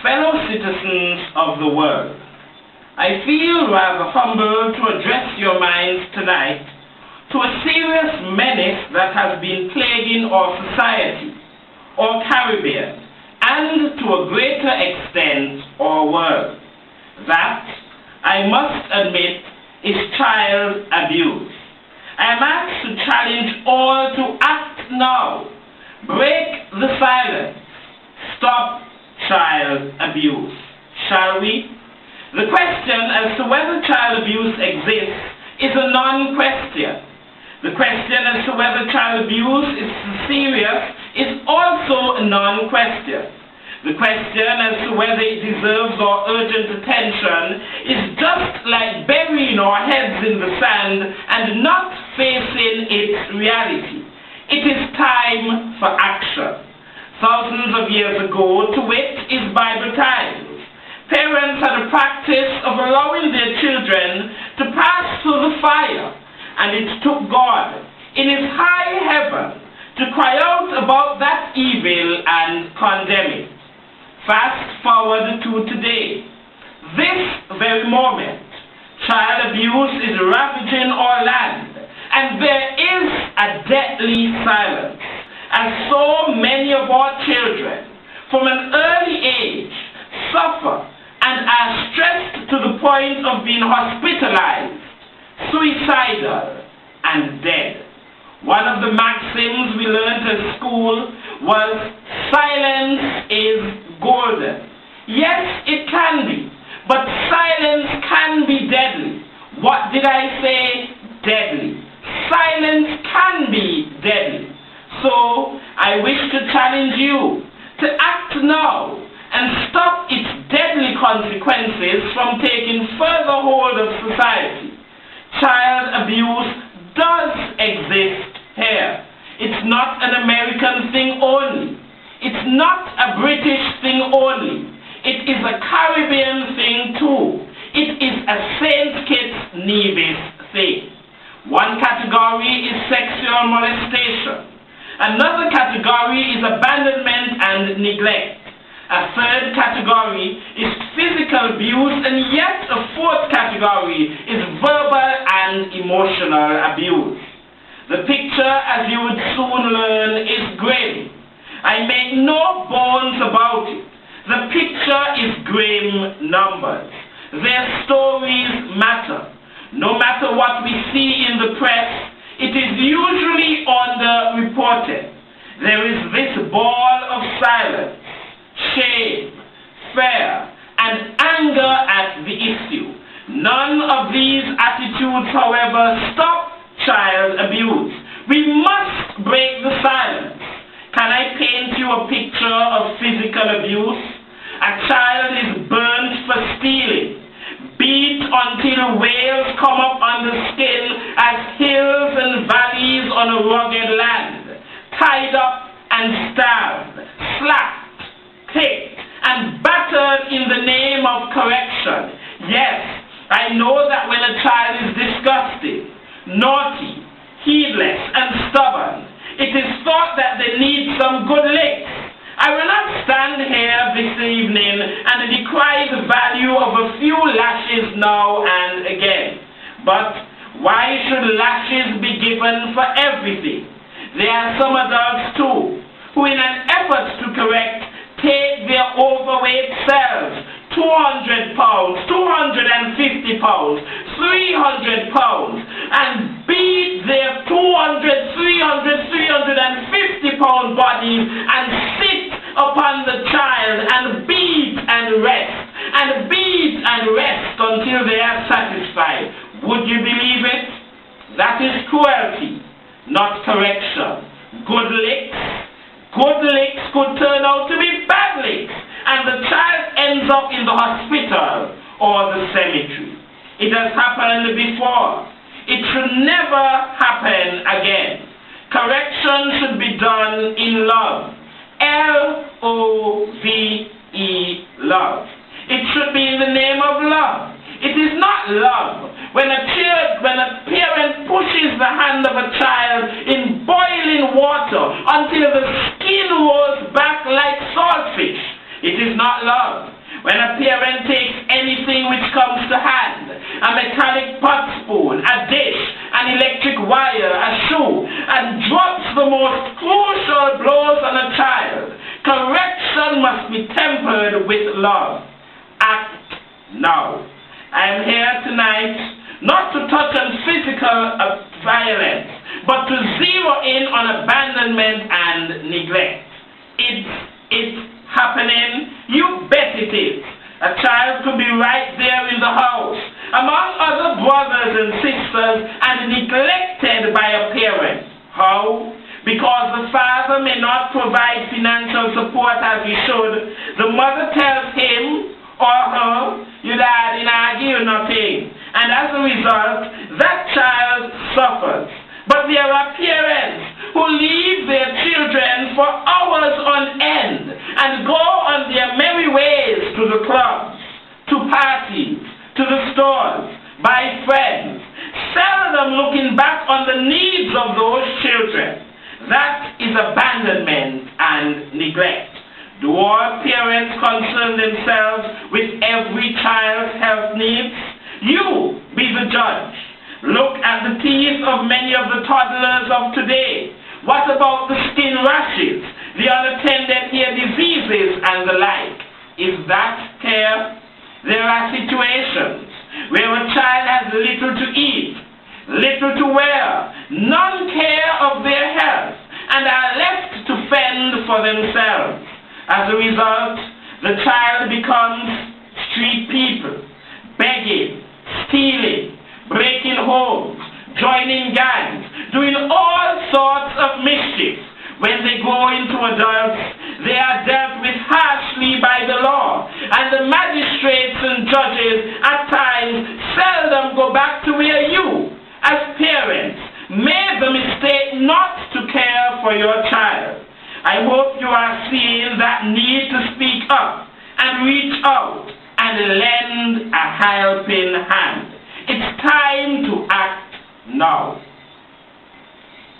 fellow citizens of the world, I feel rather humbled to address your minds tonight to a serious menace that has been plaguing our society, our Caribbean, and to a greater extent our world. That, I must admit, is child abuse. I am asked to challenge all to act now. Break the silence. Stop child abuse. Shall we? The question as to whether child abuse exists is a non-question. The question as to whether child abuse is serious is also a non-question. The question as to whether it deserves our urgent attention is just like burying our heads in the sand and not facing its reality. It is time for action. Thousands of years ago, to wit, is Bible times. Parents had a practice of allowing their children to pass through the fire, and it took God in his high heaven to cry out about that evil and condemn it. Fast forward to today. This very moment, child abuse is ravaging our land, and there is a deadly silence, as so many of our children from an early age suffer and are stressed to the point of being hospitalized, suicidal, and dead. One of the maxims we learned at school was, silence is golden. Yes, it can be, but silence can be deadly. What did I say? Deadly. Silence can be deadly. So, I wish to challenge you to act now and stop its deadly consequences from taking further hold of society. Child abuse does exist here. It's not an American thing only. It's not a British thing only. It is a Caribbean thing too. It is a St. Kitts-Nevis thing. One category is sexual molestation. Another category is abandonment and neglect. A third category is physical abuse, and yet a fourth category is verbal and emotional abuse. The picture, as you would soon learn, is grim. I make no bones about it. The picture is grim numbers. Their stories matter. No matter what we see in the press, it is usually underreported. There is this ball of silence, shame, fear, and anger at the issue. None of these attitudes, however, stop child abuse. We must break the silence. Can I paint you a picture of physical abuse? A child is burnt for stealing, beat until wales come up on the skin as hills and valleys on a rugged land, tied up and starved, slapped, kicked, and battered in the name of correction. Yes, I know that when a child is disgusting, naughty, heedless, and stubborn, it is thought that they need some good licks. I will not stand here this evening and decry the value of a few lashes now and again. But why should lashes be given for everything? There are some adults too, who in an effort to correct, take their overweight selves 200 pounds, 250 pounds, 300 pounds, and beat their 200, 300, 350 pound bodies and sit upon the child and beat and rest, and beat and rest until they are satisfied. Would you believe it? That is cruelty, not correction. Good licks could turn out to be bad licks, and the child ends up in the hospital or the cemetery. It has happened before. It should never happen again. Correction should be done in love. L-O-V-E, love. It should be in the name of love. It is not love when a parent pushes the hand of a child in boiling water until the skin rolls back like saltfish. It It is not love. When a parent takes anything which comes to hand, a metallic pot spoon, a dish, an electric wire, a shoe, and drops the most crucial blows on a child, correction must be tempered with love. Act now. I am here tonight not to touch on physical violence, but to zero in on abandonment and neglect. It's happening. You bet it is. A child could be right there in the house, among other brothers and sisters, and neglected by a parent. How? Because the father may not provide financial support as he should. The mother tells him or her, "You dad didn't argue nothing." And as a result, that child suffers. But there are parents who leave their children for hours on end and go on their merry ways to the clubs, to parties, to the stores, buy friends, seldom looking back on the needs of those children. That is abandonment and neglect. Do all parents concern themselves with every child's health needs? You be the judge. Look at the teeth of many of the toddlers of today. What about the skin rashes, the unattended ear diseases, and the like? Is that care? There are situations where a child has little to eat, little to wear, none care of their health, and are left to fend for themselves. As a result, the child becomes street people, begging, stealing, breaking homes, joining gangs, doing all sorts of mischief. When they grow into adults, they are dealt with harshly by the law, and the magistrates and judges at times seldom go back to where you, as parents, made the mistake not to care for your child. I hope you are seeing that need to speak up and reach out and lend a helping hand. It's time to act now.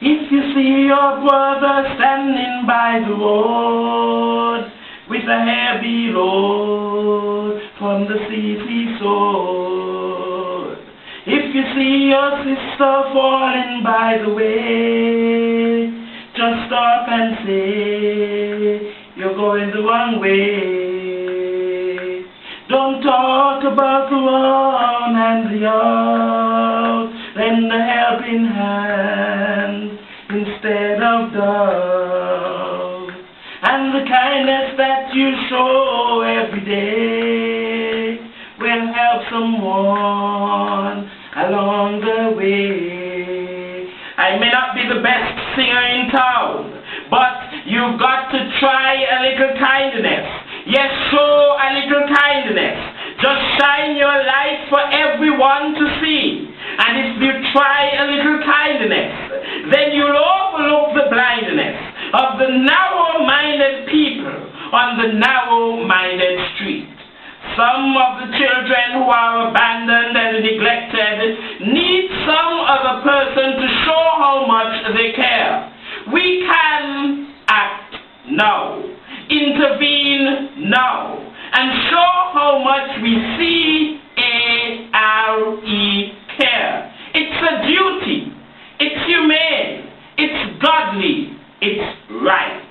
If you see your brother standing by the road with a heavy load from the CC sword, if you see your sister falling by the way, just stop and say, you're going the wrong way. Don't talk about the wrong and the out. Lend a helping hand instead of doubt. And the kindness that you show every day will help someone along the way. I may not be the best singer in town, but you've got to try a little kindness. Yes, show a little kindness. Just shine your light for everyone to see. And if you try a little kindness, then you'll overlook the blindness of the narrow-minded people on the narrow-minded street. Some of the children who are abandoned and neglected need some other person to show how much they care. We can act now, intervene now, and show how much we C-A-R-E care. It's a duty. It's humane. It's godly. It's right.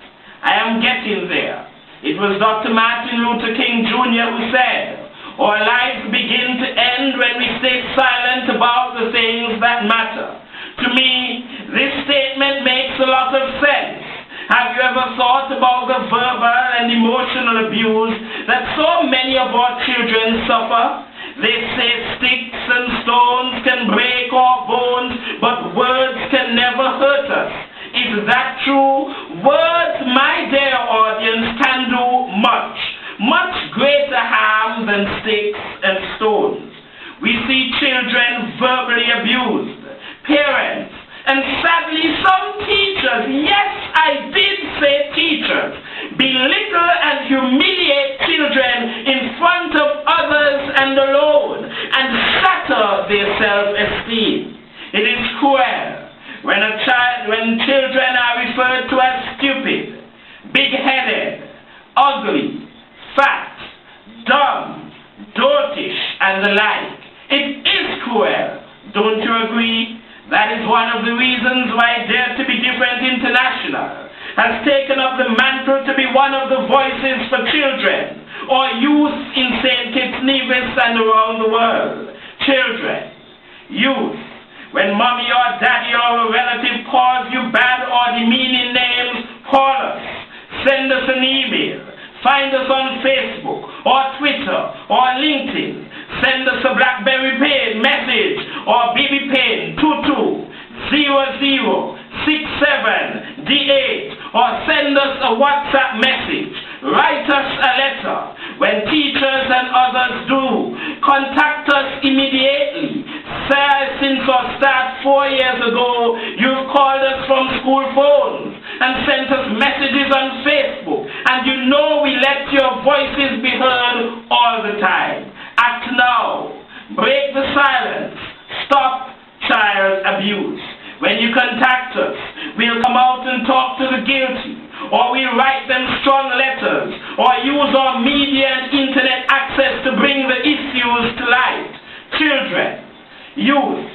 I am getting there. It was Dr. Martin Luther King Jr. who said, our lives begin to end when we stay silent about the things that matter. To me, this statement makes a lot of sense. Have you ever thought about the verbal and emotional abuse that so many of our children suffer? They say sticks and stones can break our bones, but words can never hurt us. Is that true? Words, my dear audience, can do much greater harm than sticks and stones. We see children verbally abused, parents, and sadly some teachers, yes, I did say teachers, belittle and humiliate children in front of others and alone, and shatter their self-esteem. It is cruel when children are referred to as stupid, big-headed, ugly, fat, dumb, dotish, and the like. It is cruel. Don't you agree? That is one of the reasons why Dare to Be Different International has taken up the mantle to be one of the voices for children or youth in St. Kitts-Nevis and around the world. Children, youth, when mommy or daddy or a relative calls you bad or demeaning names, call us, send us an email, find us on Facebook or Twitter or LinkedIn, send us a BlackBerry Pay message or BB Pin 220067D8 or send us a WhatsApp message. Write us a letter. When teachers and others do, contact us immediately. Since our start 4 years ago, you've called us from school phones and sent us messages on Facebook, and you know we let your voices be heard all the time. Act now. Break the silence. Stop child abuse. When you contact us, we'll come out and talk to the guilty, or we'll write them strong letters, or use our media and internet access to bring the issues to light. Children, youth,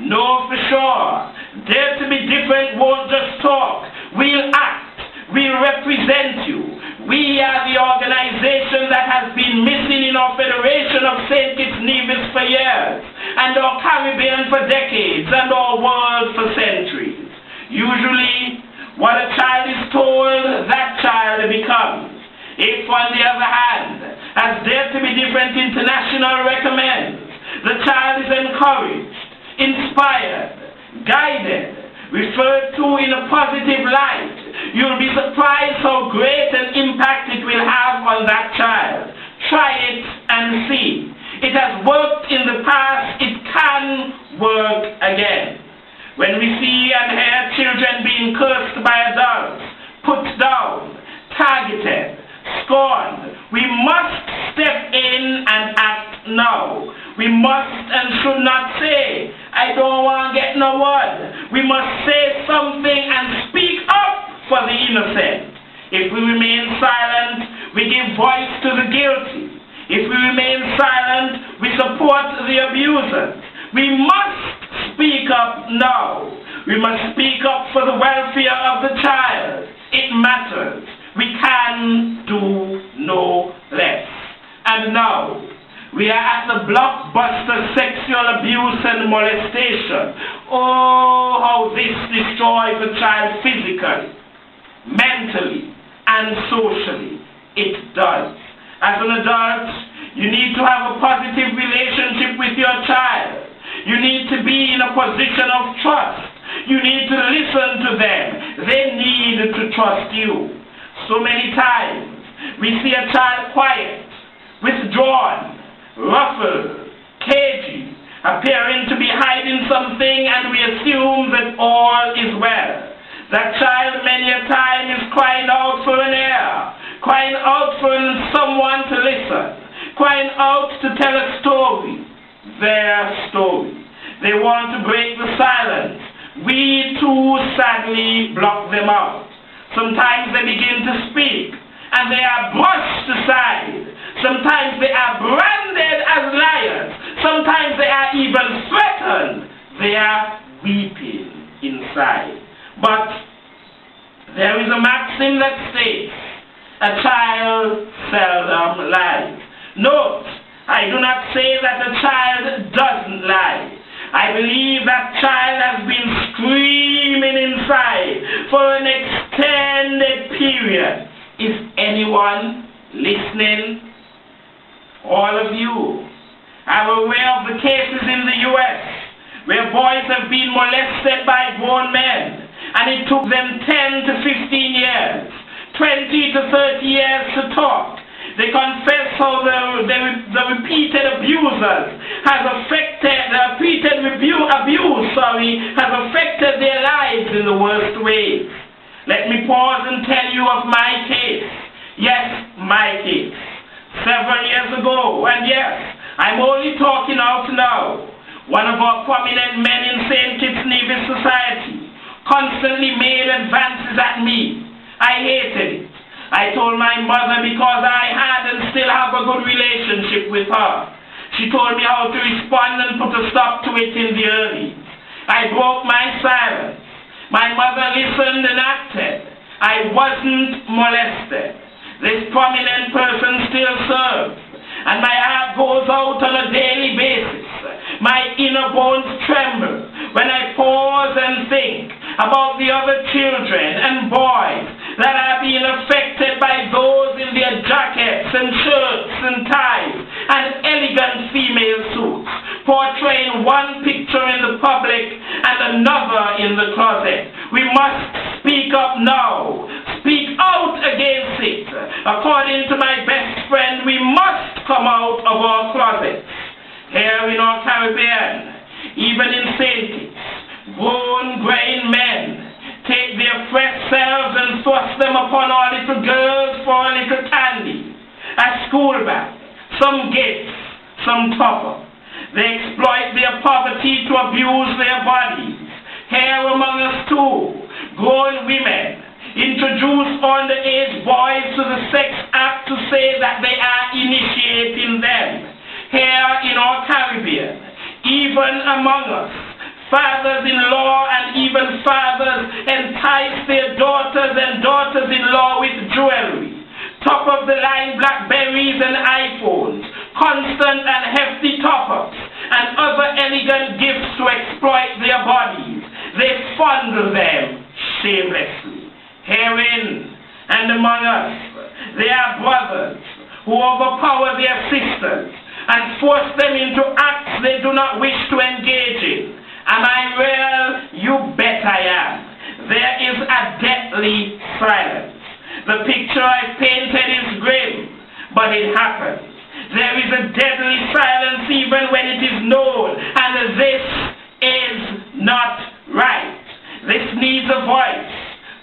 know for sure, Dare to Be Different won't just talk. We'll act. We'll represent you. We are the organization that has been missing in our Federation of St. Kitts-Nevis for years, and our Caribbean for decades, and our world for centuries. Usually, what a child is told, that child becomes. If, on the other hand, as Dare to Be Different International recommends, the child is encouraged, inspired, guided, referred to in a positive light, you'll be surprised how great an impact it will have on that child. Try it and see. It has worked in the past, it can work again. When we see and hear children being cursed by adults, put down, targeted, scorned, we must step in and act now. We must and should not say, I don't want to get no word. We must say something and speak up for the innocent. If we remain silent, we give voice to the guilty. If we remain silent, we support the abusers. We must speak up now. We must speak up for the welfare of the child. It matters. We can do no less. And now, we are at the blockbuster sexual abuse and molestation. Oh, how this destroys the child physically, mentally, and socially. It does. As an adult, you need to have a positive relationship with your child. You need to be in a position of trust. You need to listen to them. They need to trust you. So many times, we see a child quiet, withdrawn, ruffled, cagey, appearing to be hiding something, and we assume that all is well. That child many a time is crying out for an ear, crying out for someone to listen, crying out to tell a story, their story. They want to break the silence. We too sadly block them out. Sometimes they begin to speak, and they are brushed aside. Sometimes they are branded as liars. Sometimes they are even threatened. They are weeping inside. But there is a maxim that states, a child seldom lies. Note, I do not say that a child doesn't lie. I believe that child has been screaming inside for an extended period. Is anyone listening? All of you are aware of the cases in the U.S. where boys have been molested by grown men, and it took them 10 to 15 years, 20 to 30 years to talk. They confess how the repeated abusers has affected, has affected their lives in the worst ways. Let me pause and tell you of my case. Yes, my case. Several years ago, and yes, I'm only talking out now. One of our prominent men in St. Kitts-Nevis society constantly made advances at me. I hated it. I told my mother because I had and still good relationship with her. She told me how to respond and put a stop to it in the early. I broke my silence. My mother listened and acted. I wasn't molested. This prominent person still serves, and my heart goes out on a daily basis. My inner bones tremble when I pause and think about the other children and boys that are being affected by those in their jackets and shirts and ties and elegant female suits, portraying one picture in the public and another in the closet. We must speak up now, speak out against it. According to my best friend, we must come out of our closets. Here in our Caribbean, even in St. Kitts, grown, graying men take their fresh selves and thrust them upon our little girls for a little candy, a school bag, some gifts, some topper. They exploit their poverty to abuse their bodies. Here among us too, grown women introduce underage boys to the sex act to say that they are initiating them. Here in our Caribbean, even among us, fathers-in-law and even fathers entice their daughters and daughters-in-law with jewelry, top-of-the-line Blackberries and iPhones, constant and hefty top-ups, and other elegant gifts to exploit their bodies. They fondle them shamelessly. Herein and among us, there are brothers who overpower their sisters and force them into acts they do not wish to engage in. Am I real? You bet I am. There is a deathly silence. The picture I painted is grim, but it happens. There is a deadly silence even when it is known, and this is not right. This needs a voice.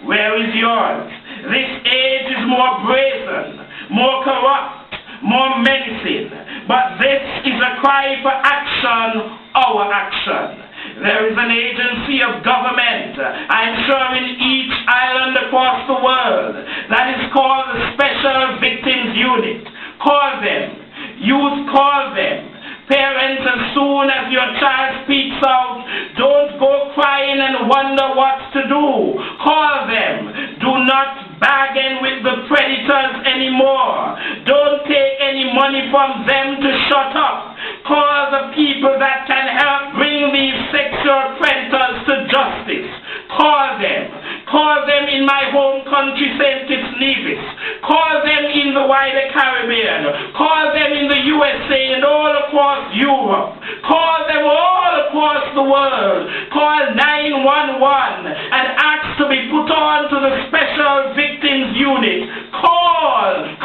Where is yours? This age is more brazen, more corrupt, more menacing, but this is a cry for action, our action. There is an agency of government, I'm sure in each island across the world, that is called the Special Victims Unit. Call them. Youth, call them. Parents, as soon as your child speaks out, don't go crying and wonder what to do. Call them. Do not bargain with the predators anymore. Don't take any money from them to shut up. Call the people that can help bring these sexual predators to justice. Call them. Call them in my home country, St. Kitts-Nevis. Call them in the wider Caribbean. Call them in the USA and all across Europe. Call them all across the world. Call 911 and ask to be put on to the Special Victims Unit. Call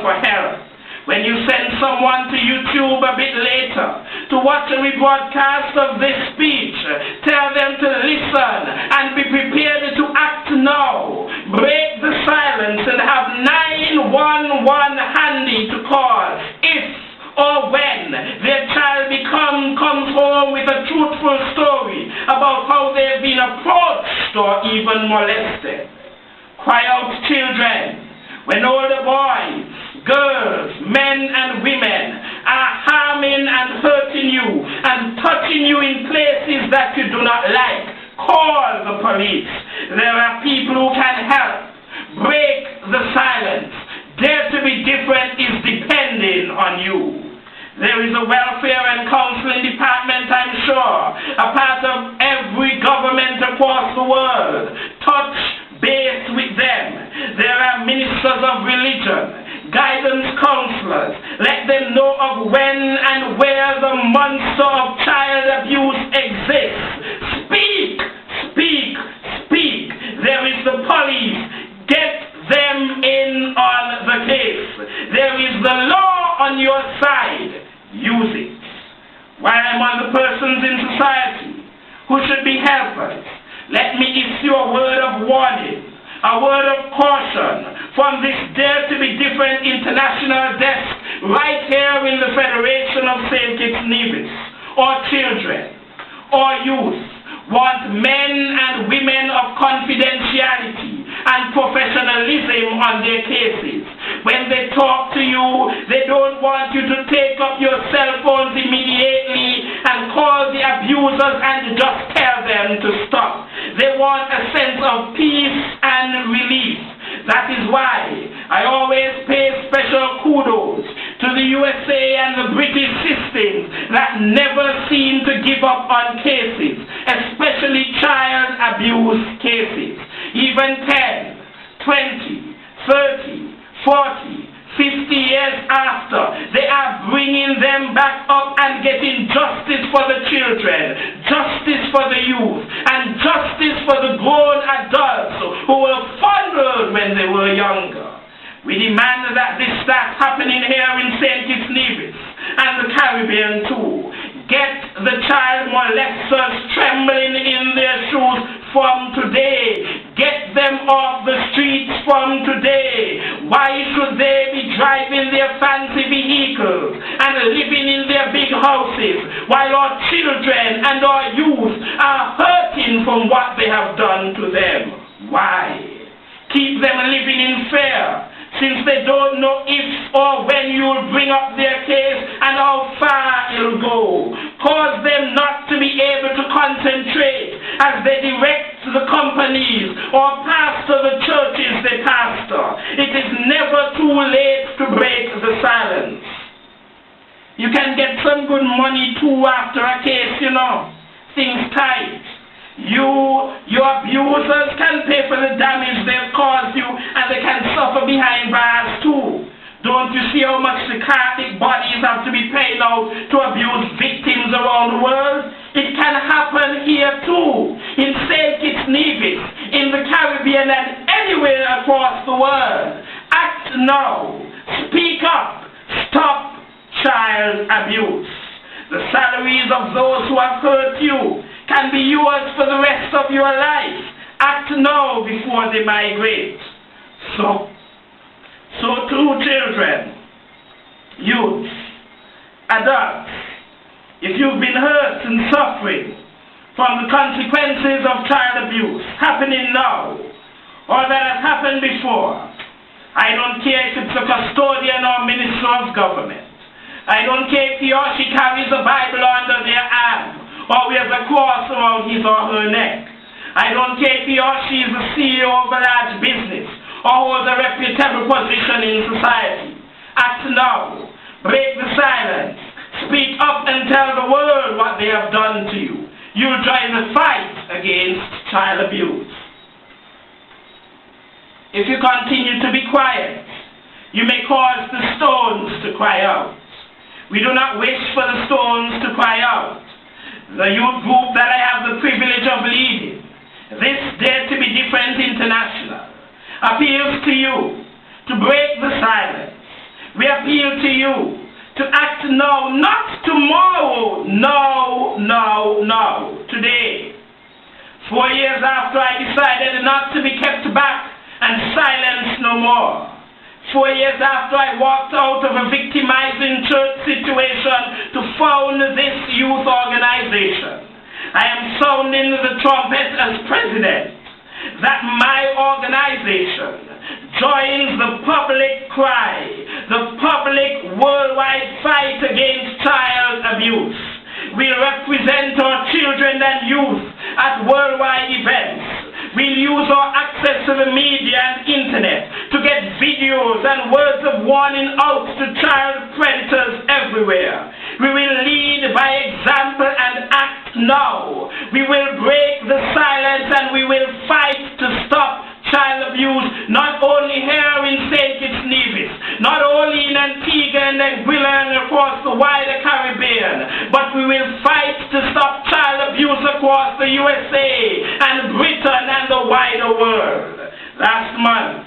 for help. When you send someone to YouTube a bit later to watch a rebroadcast of this speech, tell them to listen and be prepared to act now. Break the silence and have 911 handy to call if or when their child comes home with a truthful story about how they've been approached or even molested. Cry out, children, when older boys, girls, men and women are harming and hurting you and touching you in places that you do not like. Call the police. There are people who can help. Break the silence. Dare to be different is depending on you. There is a welfare and counseling department, I'm sure, a part of every government across the world. Touch base with them. There are ministers of religion, guidance counselors. Let them know of when and where the monster of child abuse exists. Speak, speak, speak. There is the police. Get them in on the case. There is the law on your side. Use it. While I'm on the persons in society who should be helpers, let me issue a word of warning, a word of caution from this Dare to be Different international desk right here in the Federation of St. Kitts-Nevis. Or children, or youth want men and women of confidentiality and professionalism on their cases. When they talk to you, they don't want you to take up your cell phones immediately and call the abusers and just tell them to stop. They want a sense of peace and relief. That is why I always pay special kudos to the USA and the British systems that never seem to give up on cases, especially child abuse cases. Even 10, 20, 30, 40, 50 years after, they are bringing them back up and getting justice for the children, justice for the youth, and justice for the grown adults who were fondled when they were younger. We demand that this starts happening here in St. Kitts-Nevis and the Caribbean too. Get the child molesters trembling in their shoes from today. Get them off the streets from today. Why should they be driving their fancy vehicles and living in their big houses while our children and our youth are hurting from what they have done to them? Why? Keep them living in fear, since they don't know if or when you'll bring up their case and how far it'll go. Cause them not to be able to concentrate as they direct the companies or pastor the churches they pastor. It is never too late to break the silence. You can get some good money too after a case, you know. Things tight. Your abusers can pay for the damage they've caused you, and they can suffer behind bars too. Don't you see how much the Catholic bodies have to be paid out to abuse victims around the world? It can happen here too, in St. Kitts-Nevis, in the Caribbean, and anywhere across the world. Act now. Speak up. Stop child abuse. The salaries of those who have hurt you can be yours for the rest of your life. Act now before they migrate. So too, children, youth, adults, if you've been hurt and suffering from the consequences of child abuse happening now or that has happened before, I don't care if it's a custodian or minister of government. I don't care if he or she carries a Bible under their arm or wears a cross around his or her neck. I don't care if he or she is the CEO of a large business or holds a reputable position in society. Act now. Break the silence. Speak up and tell the world what they have done to you. You'll join the fight against child abuse. If you continue to be quiet, you may cause the stones to cry out. We do not wish for the stones to cry out. The youth group that I have the privilege of leading, this Dare to Be Different International, appeals to you to break the silence. We appeal to you to act now, not tomorrow. No, today. 4 years after I decided not to be kept back and silenced no more. 4 years after I walked out of a victimizing church situation to found this youth organization, I am sounding the trumpet as president that my organization joins the public cry, the public worldwide fight against child abuse. We represent our children and youth at worldwide events. We'll use our access to the media and internet to get videos and words of warning out to child predators everywhere. We will lead by example and act now. We will break the silence and we will fight to stop child abuse, not only here in St. Kitts-Nevis, not only in Antigua and Anguilla and across the wider Caribbean, but we will fight to stop child abuse across the USA and Britain and the wider world. Last month,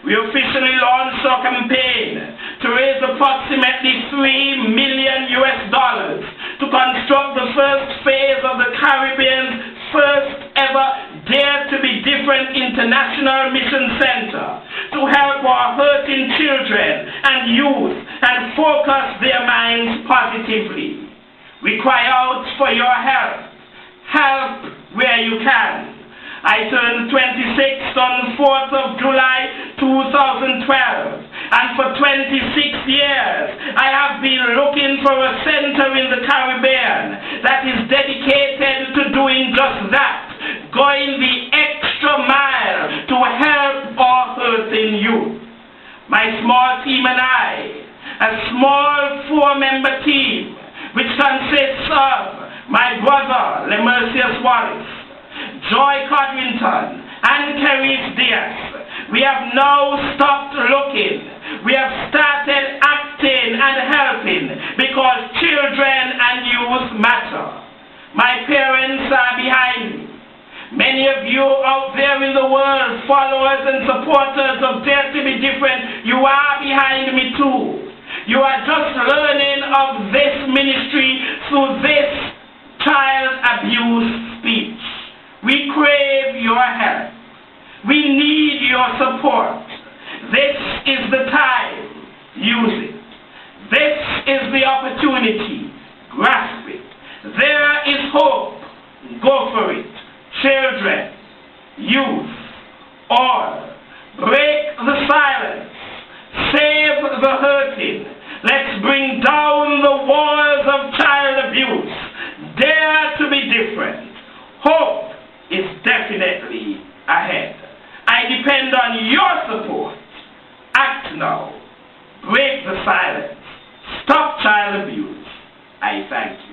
we officially launched our campaign to raise approximately $3 million to construct the first phase of the Caribbean's first ever Dare to Be Different International Mission Center to help our hurting children and youth and focus their minds positively. We cry out for your help. Help where you can. I turned 26 on 4th of July 2012. And for 26 years, I have been looking for a center in the Caribbean that is dedicated to doing just that, going the extra mile to help our hurting youth. My small team and I, a small 4-member team, which consists of my brother, Khrystus Wallace, Joy Codrington, and Khrystus, we have now stopped looking. We have started acting and helping because children and youth matter. My parents are behind me. Many of you out there in the world, followers and supporters of Dare to Be Different, you are behind me too. You are just learning of this ministry through this child abuse speech. We crave your help. We need your support. This is the time. Use it. This is the opportunity. Grasp it. There is hope. Go for it. Children, youth, all. Break the silence. Save the hurting. Let's bring down the walls of child abuse. Dare to be different. Hope is definitely ahead. I depend on your support. Act now. Break the silence. Stop child abuse. I thank you.